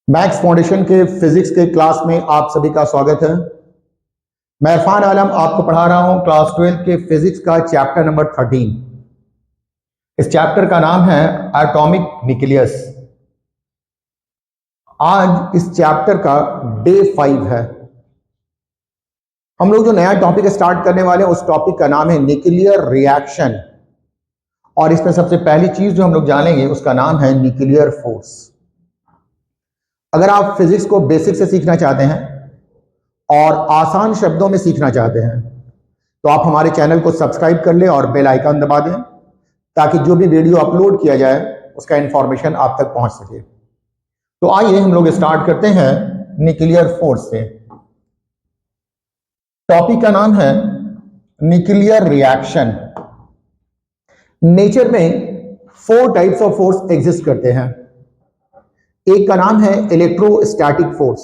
Maths foundation के physics के class में आप सभी का स्वागत है। मैं इरफान आलम आपको पढ़ा रहा हूं क्लास 12 के फिजिक्स का चैप्टर नंबर 13। इस चैप्टर का नाम है एटॉमिक न्यूक्लियस। आज इस चैप्टर का डे 5 है। हम लोग जो नया टॉपिक स्टार्ट करने वाले हैं उस टॉपिक का नाम है न्यूक्लियर रिएक्शन, और इसमें सबसे पहली चीज जो हम लोग जानेंगे उसका नाम है न्यूक्लियर फोर्स। अगर आप फिजिक्स को बेसिक से सीखना चाहते हैं और आसान शब्दों में सीखना चाहते हैं तो आप हमारे चैनल को सब्सक्राइब कर लें और बेल आइकन दबा दें ताकि जो भी वीडियो अपलोड किया जाए उसका इंफॉर्मेशन आप तक पहुंच सके। तो आइए हम लोग स्टार्ट करते हैं न्यूक्लियर फोर्स से। टॉपिक का नाम है न्यूक्लियर रिएक्शन। नेचर में 4 टाइप्स ऑफ फोर्स एग्जिस्ट करते हैं। एक का नाम है इलेक्ट्रोस्टैटिक फोर्स,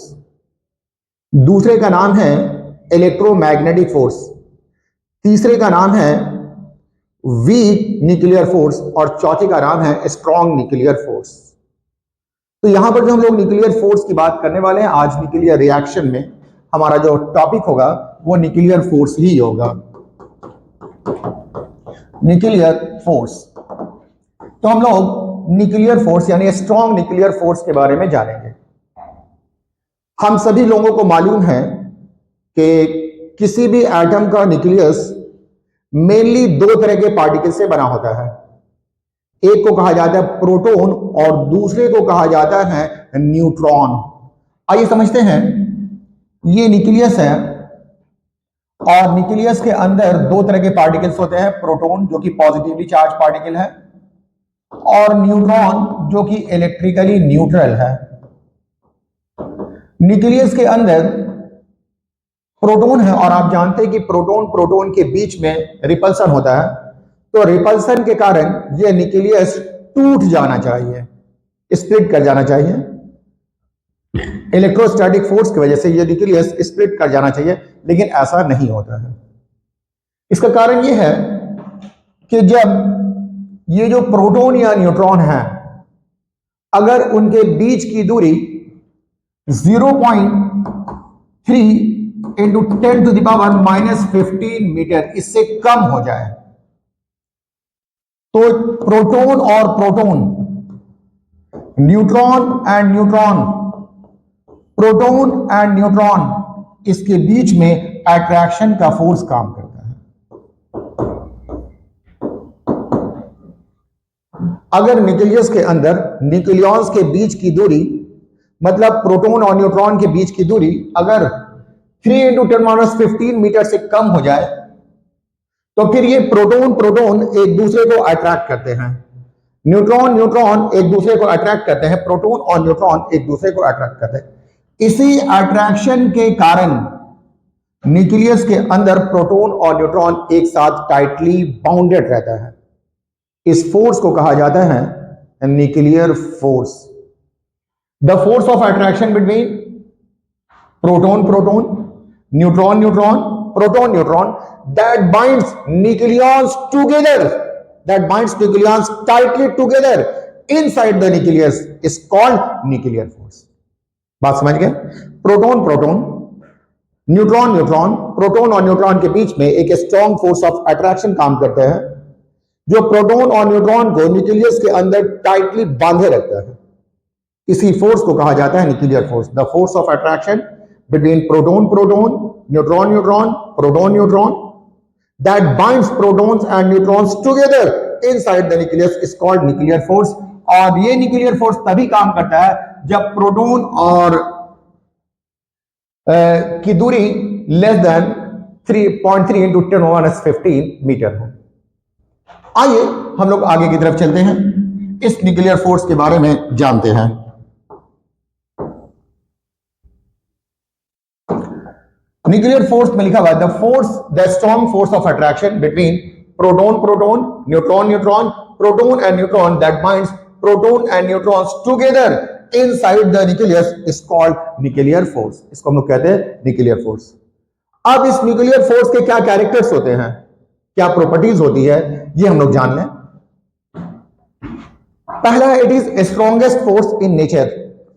दूसरे का नाम है इलेक्ट्रोमैग्नेटिक फोर्स, तीसरे का नाम है वीक न्यूक्लियर फोर्स और चौथे का नाम है स्ट्रॉन्ग न्यूक्लियर फोर्स। तो यहां पर जो हम लोग न्यूक्लियर फोर्स की बात करने वाले हैं आज न्यूक्लियर रिएक्शन में, हमारा जो टॉपिक होगा वो न्यूक्लियर फोर्स ही होगा। न्यूक्लियर फोर्स, तो हम लोग न्यूक्लियर फोर्स यानी स्ट्रॉन्ग न्यूक्लियर फोर्स के बारे में जानेंगे। हम सभी लोगों को मालूम है कि किसी भी एटम का न्यूक्लियस मेनली 2 तरह के पार्टिकल से बना होता है। एक को कहा जाता है प्रोटॉन और दूसरे को कहा जाता है न्यूट्रॉन। आइए समझते हैं। ये न्यूक्लियस है और न्यूक्लियस के अंदर 2 तरह के पार्टिकल्स होते हैं, प्रोटॉन जो कि पॉजिटिवली चार्ज पार्टिकल है और न्यूट्रॉन जो कि इलेक्ट्रिकली न्यूट्रल है। न्यूक्लियस के अंदर प्रोटॉन है और आप जानते हैं कि प्रोटॉन प्रोटॉन के बीच में रिपल्सन होता है, तो रिपल्सन के कारण यह न्यूक्लियस टूट जाना चाहिए, स्प्लिट कर जाना चाहिए। इलेक्ट्रोस्टैटिक फोर्स की वजह से यह न्यूक्लियस स्प्लिट कर जाना चाहिए, लेकिन ऐसा नहीं होता है। इसका कारण यह है कि जब ये जो प्रोटॉन या न्यूट्रॉन है, अगर उनके बीच की दूरी 0.3 into 10 to the power -15 metre इससे कम हो जाए तो प्रोटॉन और proton, neutron and neutron, proton and neutron, इसके बीच में अट्रैक्शन का फोर्स काम करता है। अगर न्यूक्लियस के अंदर न्यूक्लियॉन्स के बीच की दूरी, मतलब प्रोटॉन और न्यूट्रॉन के बीच की दूरी अगर 3 इंटू 10⁻15 मीटर से कम हो जाए तो फिर ये प्रोटॉन प्रोटॉन एक दूसरे को अट्रैक्ट करते हैं, न्यूट्रॉन न्यूट्रॉन एक दूसरे को अट्रैक्ट करते हैं, प्रोटॉन और न्यूट्रॉन एक दूसरे को अट्रैक्ट करते हैं। इसी अट्रैक्शन के कारण न्यूक्लियस के अंदर प्रोटॉन और न्यूट्रॉन एक साथ टाइटली बाउंडेड रहता है। इस फोर्स को कहा जाता है nuclear force. The force of attraction between proton proton, neutron neutron, proton neutron that binds nucleons together, that binds nucleons tightly together inside the nucleus is called nuclear force। बात समझ गए? Proton proton, neutron neutron, proton और neutron के बीच में एक strong force of attraction काम करते हैं जो प्रोटॉन और न्यूट्रॉन को न्यूक्लियस के अंदर टाइटली बांधे रखता है। इसी फोर्स को कहा जाता है nuclear force. The force of attraction between proton proton, neutron neutron, proton neutron that binds protons and neutrons together inside the nucleus is called nuclear force। और ये न्यूक्लियर फोर्स तभी काम करता है जब प्रोटॉन और की दूरी लेस देन 3.3 इंटू 10⁻15 मीटर हो। आइए हम लोग आगे की तरफ चलते हैं, इस न्यूक्लियर फोर्स के बारे में जानते हैं। न्यूक्लियर फोर्स में लिखा हुआ है the strong force of attraction between proton proton, neutron neutron, proton and neutron that binds proton and neutrons together inside the nucleus is called nuclear force. इसको हम लोग कहते हैं न्यूक्लियर फोर्स। अब इस न्यूक्लियर फोर्स के क्या कैरेक्टर्स होते हैं, क्या प्रॉपर्टीज होती है, ये हम लोग जान लें। पहला, it is strongest force in nature.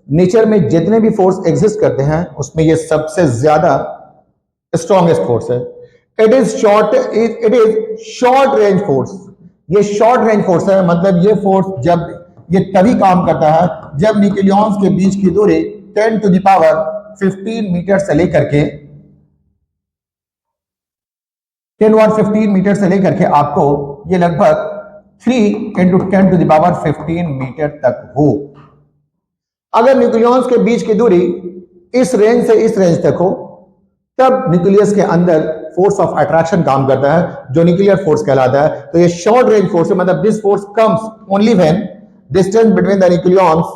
Nature में जितने भी फोर्स एग्जिस्ट करते हैं उसमें ये सबसे ज्यादा स्ट्रॉन्गेस्ट फोर्स है। It is short range force. ये शॉर्ट रेंज फोर्स है, मतलब ये फोर्स जब ये तभी काम करता है जब न्यूक्लियॉन्स के बीच की दूरी 10 टू द पावर 15 मीटर से लेकर के 10 और 15 मीटर से लेकर के आपको ये लगभग 3 into 10 to the power 15 metre तक हो। अगर न्यूक्लियॉन्स के बीच की दूरी इस रेंज से इस रेंज तक हो तब न्यूक्लियस के अंदर फोर्स ऑफ अट्रैक्शन काम करता है जो न्यूक्लियर फोर्स कहलाता है। तो ये शॉर्ट रेंज फोर्स है, मतलब this force comes only when distance between the nucleons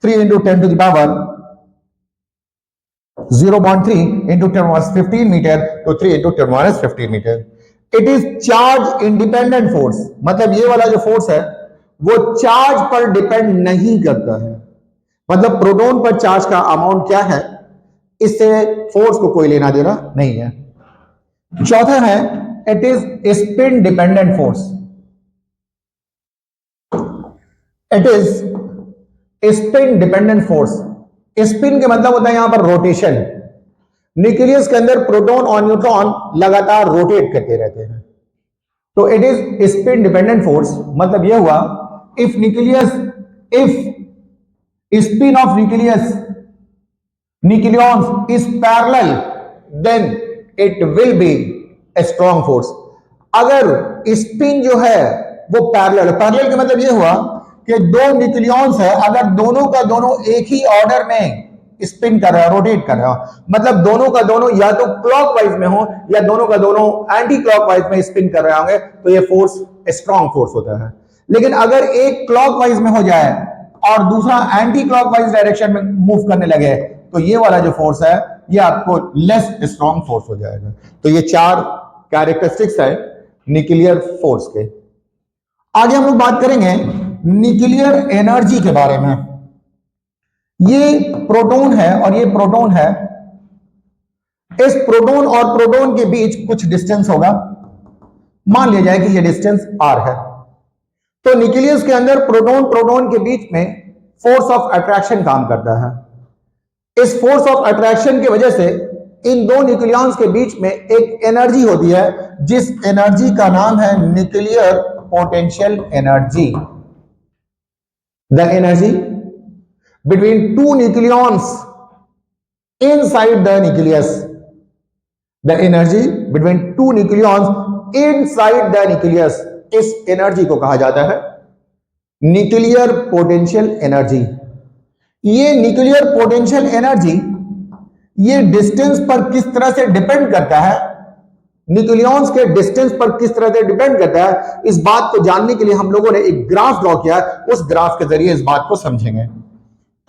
3 into 10 to the power 0.3 into 10⁻15 metre तो 3 into 10⁻15 metre. It is charge independent force, मतलब ये वाला जो फोर्स है वो चार्ज पर डिपेंड नहीं करता है, मतलब प्रोटॉन पर चार्ज का अमाउंट क्या है इससे फोर्स को कोई लेना देना नहीं है। चौथा है it is spin dependent force. It is spin dependent force. Spin के मतलब होता है यहां पर रोटेशन। न्यूक्लियस के अंदर प्रोटॉन और न्यूट्रॉन लगातार रोटेट करते रहते हैं, तो it is spin dependent force. मतलब यह हुआ if spin of nucleons is parallel then it will be a strong force. अगर स्पिन जो है वो पैरेलल का मतलब यह हुआ कि दो न्यूक्लियॉन्स है, अगर दोनों का दोनों एक ही ऑर्डर में स्पिन कर रहा है, रोटेट कर रहा है, मतलब दोनों का दोनों या तो क्लॉकवाइज में हो या दोनों का दोनों एंटी क्लॉकवाइज में स्पिन कर रहे होंगे तो ये फोर्स स्ट्रॉन्ग फोर्स होता है। लेकिन अगर एक क्लॉकवाइज में हो जाए और दूसरा एंटी क्लॉकवाइज डायरेक्शन में मूव करने लगे तो ये वाला जो फोर्स है ये आपको लेस स्ट्रॉन्ग फोर्स हो जाएगा। तो ये चार कैरेक्टरिस्टिक्स है न्यूक्लियर फोर्स के। आगे हम लोग बात करेंगे न्यूक्लियर एनर्जी के बारे में। ये प्रोटॉन है और ये प्रोटॉन है, इस प्रोटॉन और प्रोटॉन के बीच कुछ डिस्टेंस होगा, मान लिया जाए कि ये डिस्टेंस r है। तो न्यूक्लियस के अंदर प्रोटॉन के बीच में फोर्स ऑफ अट्रैक्शन काम करता है। इस फोर्स ऑफ अट्रैक्शन की वजह से इन दो न्यूक्लियॉन्स के बीच में एक एनर्जी होती है जिस एनर्जी का नाम है nuclear potential energy. The energy between two nucleons inside the nucleus, the energy between two nucleons inside the nucleus, इस एनर्जी को कहा जाता है न्यूक्लियर पोटेंशियल एनर्जी। ये न्यूक्लियर पोटेंशियल एनर्जी ये डिस्टेंस पर किस तरह से डिपेंड करता है, न्यूक्लियॉन्स के डिस्टेंस पर किस तरह से डिपेंड करता है, इस बात को जानने के लिए हम लोगों ने एक ग्राफ ड्रॉ किया। उस ग्राफ के जरिए इस बात को समझेंगे।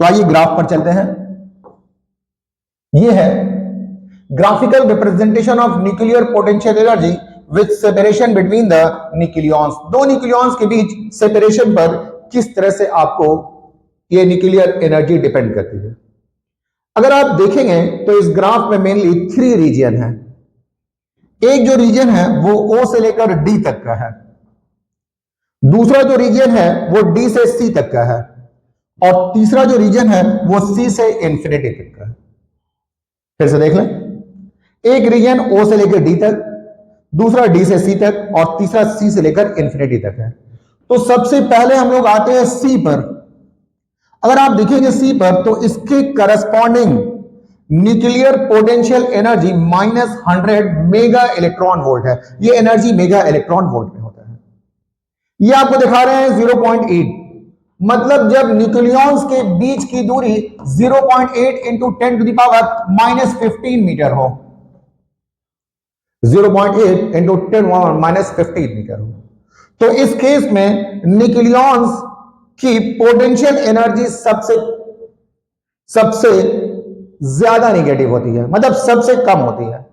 तो आइए ग्राफ पर चलते हैं। यह है graphical representation of nuclear potential energy with separation between the nucleons. दो न्यूक्लियॉन्स के बीच सेपरेशन पर किस तरह से आपको यह न्यूक्लियर एनर्जी डिपेंड करती है। अगर आप देखेंगे तो इस ग्राफ में मेनली 3 रीजन है। एक जो रीजन है वो O से लेकर D तक का है, दूसरा जो रीजन है वो D से C तक का है, और तीसरा जो रीजन है वो C से इंफिनिटी तक का है। फिर से देख लें, एक रीजन O से लेकर D तक, दूसरा D से C तक और तीसरा C से लेकर इंफिनिटी तक है। तो सबसे पहले हम लोग आते हैं C पर। अगर आप देखेंगे C पर तो इसके corresponding nuclear potential energy -100 mega electron volt है। ये एनर्जी मेगा इलेक्ट्रॉन वोल्ट में होता है। ये आपको दिखा रहे हैं 0.8, मतलब जब न्यूक्लियॉन्स के बीच की दूरी 0.8 into 10 to the power -15 metre हो, 0.8 इंटू 10 -15 मीटर हो, तो इस केस में न्यूक्लियॉन्स की पोटेंशियल एनर्जी सबसे ज्यादा नेगेटिव होती है, मतलब सबसे कम होती है।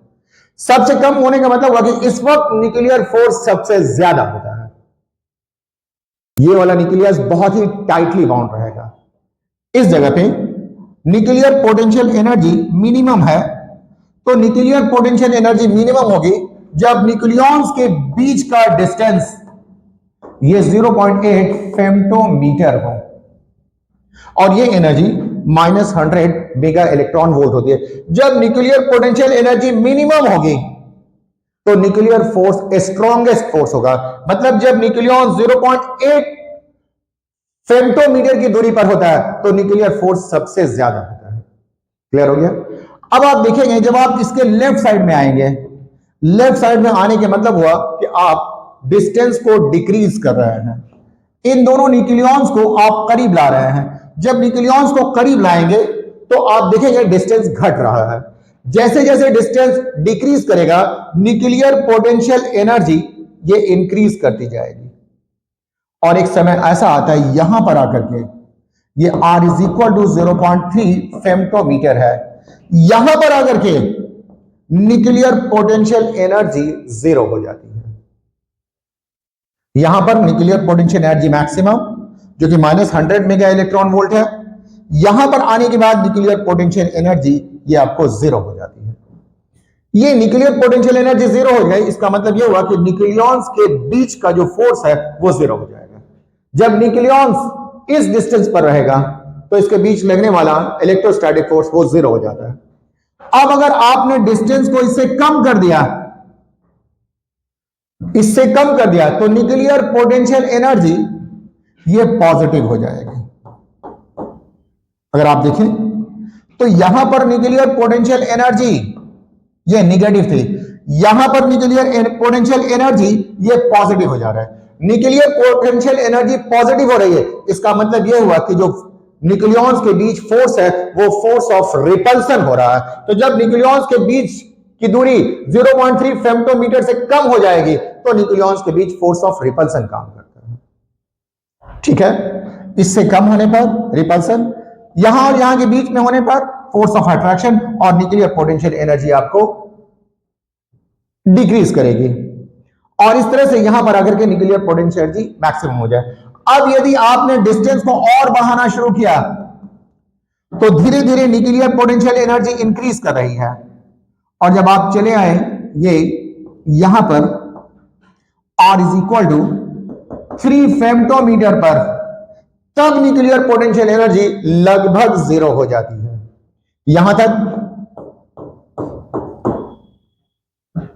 सबसे कम होने का मतलब हुआ कि इस वक्त न्यूक्लियर फोर्स सबसे ज्यादा होता है। ये वाला न्यूक्लियस बहुत ही टाइटली बाउंड रहेगा। इस जगह पे न्यूक्लियर पोटेंशियल एनर्जी मिनिमम है, तो न्यूक्लियर पोटेंशियल एनर्जी मिनिमम होगी जब न्यूक्लियॉन्स के बीच का डिस्टेंस ये 0.8 फेम्टोमीटर हो, और ये एनर्जी -100 मेगा इलेक्ट्रॉन वोल्ट होती है। जब न्यूक्लियर पोटेंशियल एनर्जी मिनिमम होगी तो न्यूक्लियर फोर्स स्ट्रॉन्गेस्ट फोर्स होगा। मतलब जब न्यूक्लियॉन 0.8 फेम्टोमीटर की दूरी पर होता है तो न्यूक्लियर फोर्स सबसे ज्यादा होता है। क्लियर हो गया? अब आप देखेंगे जब आप इसके लेफ्ट साइड में आएंगे, लेफ्ट साइड में आने के मतलब हुआ कि आप डिस्टेंस को डिक्रीज कर रहे हैं, इन दोनों न्यूक्लियॉन्स को आप करीब ला रहे हैं। जब न्यूक्लियॉन्स को करीब लाएंगे तो आप देखेंगे डिस्टेंस घट रहा है। जैसे जैसे डिस्टेंस डिक्रीज करेगा न्यूक्लियर पोटेंशियल एनर्जी ये इंक्रीज करती जाएगी और एक समय ऐसा आता है यहां पर आकर के ये R इज इक्वल टू 0.3 फेम्टोमीटर है, यहां पर आकर के न्यूक्लियर पोटेंशियल एनर्जी जीरो हो जाती है। यहां पर न्यूक्लियर पोटेंशियल एनर्जी मैक्सिमम जो कि -100 मेगा इलेक्ट्रॉन वोल्ट है, यहां पर आने के बाद न्यूक्लियर पोटेंशियल एनर्जी ये आपको जीरो हो जाती है। ये न्यूक्लियर पोटेंशियल एनर्जी जीरो हो गई, इसका मतलब ये हुआ कि न्यूक्लियॉन्स के बीच का जो फोर्स है वो जीरो हो जाएगा। जब न्यूक्लियॉन्स इस डिस्टेंस पर रहेगा तो इसके बीच लगने वाला इलेक्ट्रोस्टैटिक फोर्स वो जीरो हो जाता है। अब अगर आपने डिस्टेंस को इससे कम कर दिया, इससे कम कर दिया तो न्यूक्लियर पोटेंशियल एनर्जी ये पॉजिटिव हो जाएगी। अगर आप देखें तो यहां पर न्यूक्लियर पोटेंशियल एनर्जी ये निगेटिव थी, यहां पर न्यूक्लियर पोटेंशियल एनर्जी ये पॉजिटिव हो जा रहा है। न्यूक्लियर पोटेंशियल एनर्जी पॉजिटिव हो रही है, इसका मतलब यह हुआ कि जो न्यूक्लियॉन्स के बीच फोर्स है वो फोर्स ऑफ रिपल्सन हो रहा है। तो जब न्यूक्लियॉन्स के बीच की दूरी 0.3 फेम्टोमीटर से कम हो जाएगी तो न्यूक्लियॉन्स के बीच फोर्स ऑफ रिपल्सन काम करता है। ठीक है, इससे कम होने पर रिपल्सन, यहां और यहां के बीच में होने पर फोर्स ऑफ अट्रैक्शन, और न्यूक्लियर पोटेंशियल एनर्जी आपको डिक्रीज करेगी और इस तरह से यहां पर आकर के न्यूक्लियर पोटेंशियल एनर्जी मैक्सिमम हो जाए। अब यदि आपने डिस्टेंस को और बढ़ाना शुरू किया तो धीरे धीरे न्यूक्लियर पोटेंशियल एनर्जी इंक्रीज कर रही है और जब आप चले आए ये यहां पर R इज इक्वल टू 3 फेम्टोमीटर पर, तब न्यूक्लियर पोटेंशियल एनर्जी लगभग जीरो हो जाती है। यहां तक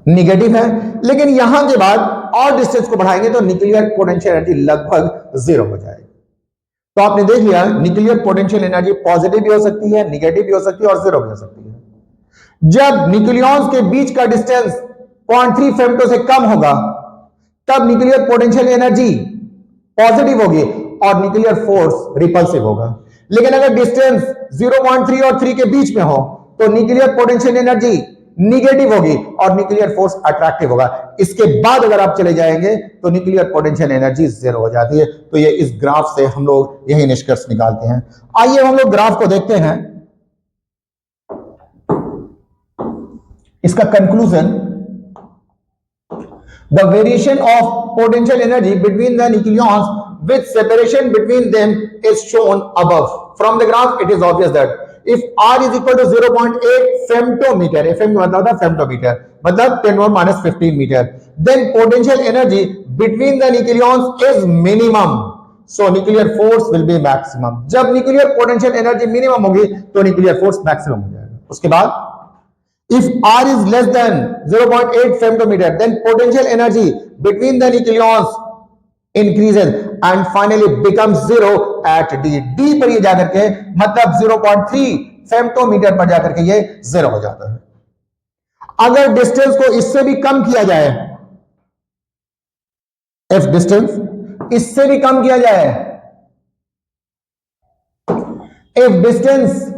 निगेटिव है, लेकिन यहां के बाद और डिस्टेंस को बढ़ाएंगे तो न्यूक्लियर पोटेंशियल एनर्जी लगभग जीरो हो जाएगी। तो आपने देख लिया न्यूक्लियर पोटेंशियल एनर्जी पॉजिटिव भी हो सकती है, निगेटिव भी हो सकती है और जीरो भी हो सकती है। जब न्यूक्लियॉन्स के बीच का डिस्टेंस 0.3 फेम्टो से कम होगा तब न्यूक्लियर पोटेंशियल एनर्जी पॉजिटिव होगी और न्यूक्लियर फोर्स रिपल्सिव होगा। लेकिन अगर डिस्टेंस 0.3 और 3 के बीच में हो तो न्यूक्लियर पोटेंशियल एनर्जी निगेटिव होगी और न्यूक्लियर फोर्स अट्रैक्टिव होगा। इसके बाद अगर आप चले जाएंगे तो न्यूक्लियर पोटेंशियल एनर्जी जीरो हो जाती है। तो ये इस ग्राफ से हम लोग यही निष्कर्ष निकालते हैं। आइए हम लोग ग्राफ को देखते हैं, इसका conclusion. The variation of potential energy between the nucleons with separation between them is shown above. From the graph, it is obvious that if R is equal to 0.8 femtometer, FM मतलब होता है femtometer, मतलब 10⁻⁻15 meter, then potential energy between the nucleons is minimum. So nuclear force will be maximum. जब nuclear potential energy minimum होगी तो nuclear force maximum हो जाएगा। उसके बाद if R is less than 0.8 femtometer, then potential energy between the nucleons increases and finally becomes zero at D. D पर ये जाकर के मतलब 0.3 फेम्टोमीटर पर जाकर के ये जीरो हो जाता है। अगर डिस्टेंस को इससे भी कम किया जाए, F डिस्टेंस इससे भी कम किया जाए, if distance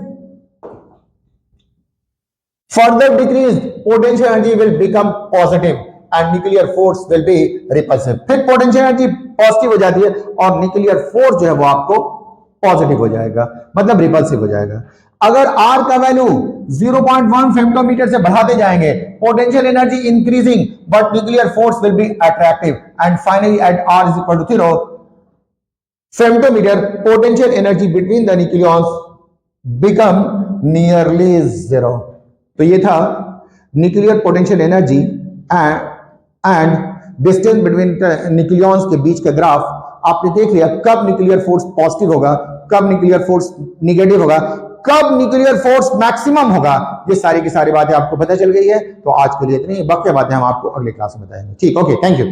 further decreased, potential energy will become positive and nuclear force will be repulsive. फिर potential energy पॉजिटिव हो जाती है और न्यूक्लियर फोर्स जो है वो आपको पॉजिटिव हो जाएगा, मतलब रिपल्सिव हो जाएगा। अगर R का वैल्यू 0.1 फेम्टोमीटर से बढ़ाते जाएंगे, potential energy increasing but nuclear force will be attractive and finally at R is equal to 0 femtometre, potential energy between the nucleons become nearly zero. तो ये था nuclear potential energy and distance between nucleons के बीच का graph. आपने देख लिया कब न्यूक्लियर फोर्स पॉजिटिव होगा, कब न्यूक्लियर फोर्स निगेटिव होगा, कब न्यूक्लियर फोर्स मैक्सिमम होगा, ये सारी की सारी बातें आपको पता चल गई है। तो आज के लिए इतनी, बाकी बातें हम आपको अगले क्लास में बताएंगे। ठीक, ओके, थैंक यू।